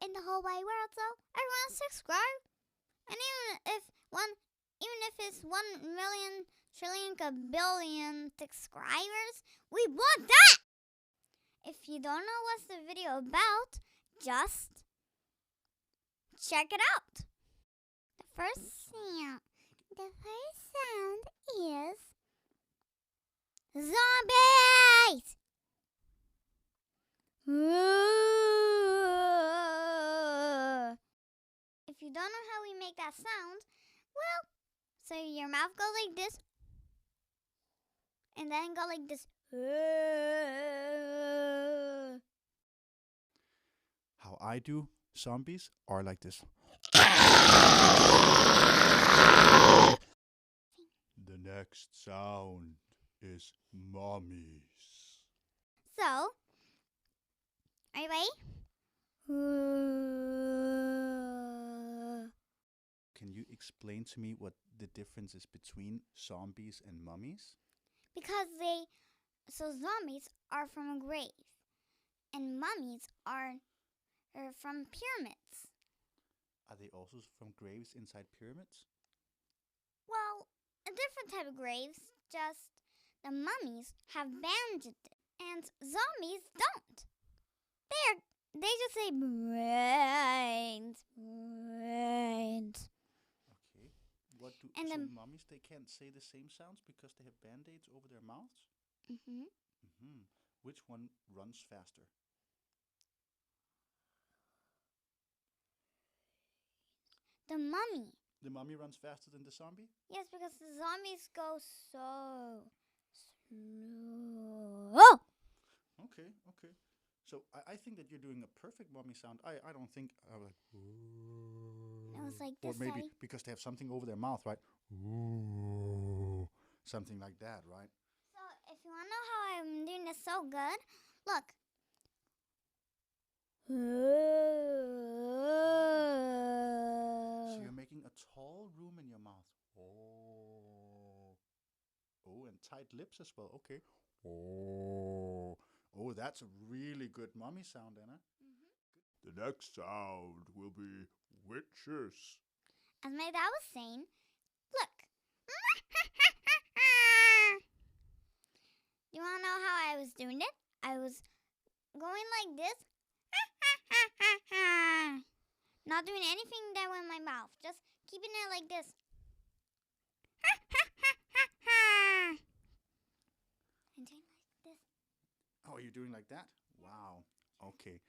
in the whole wide world. So everyone subscribe. And even if it's 1,000,000 trillion billion subscribers, we want that. If you don't know what's the video about, just check it out. The first sound is zombies. If you don't know how we make that sound, well, so your mouth goes like this, and then go like this. How I do zombies are like this. The next sound is mummies. So, are you ready? Can you explain to me what the difference is between zombies and mummies? Because zombies are from a grave, and mummies are from pyramids. Are they also from graves inside pyramids? Well, a different type of graves, just the mummies have bandaged it, and zombies don't. They just say brains. Okay. And so mummies, they can't say the same sounds because they have band-aids over their mouths? Which one runs faster? The mummy. The mummy runs faster than the zombie? Yes, because the zombies go so slow. Okay. So I think that you're doing a perfect mummy sound. I don't think I was like. It was like Or this. maybe because they have something over their mouth, right? Ooh, something like that, right? So if you want to know how I'm doing this so good, look. So you're making a tall room in your mouth. Oh, and tight lips as well. Okay. Oh, that's a really good mummy sound, Anna. The next sound will be witches. As my dad was saying, look. You want to know how I was doing it? I was going like this. Not doing anything that with my mouth. Just keeping it like this. And doing like this. Oh, you're doing like that? Wow. Okay.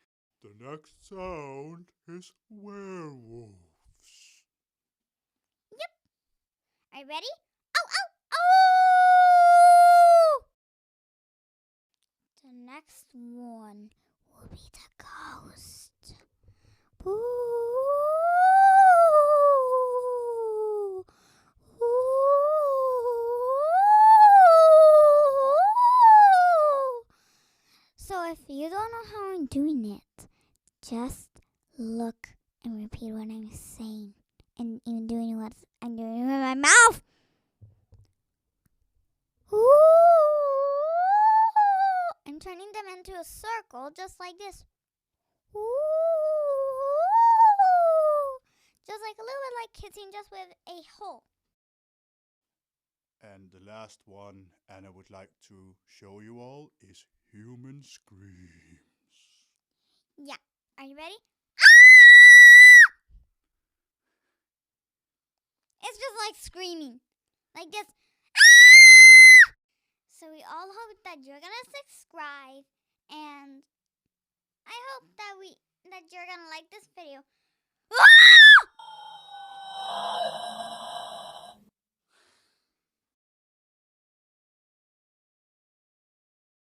The next sound is werewolves. Yep. Are you ready? Oh, oh, oh! The next one will be the ghost. Boo! So if you don't know how I'm doing it, just look and repeat what I'm saying, and even doing what I'm doing with my mouth. I'm turning them into a circle, just like this. Just like a little bit like kissing, just with a hole. And the last one Anna would like to show you all is human screams. Yeah. Are you ready? It's just like screaming. Like this. So we all hope that you're gonna subscribe, and I hope that you're gonna like this video.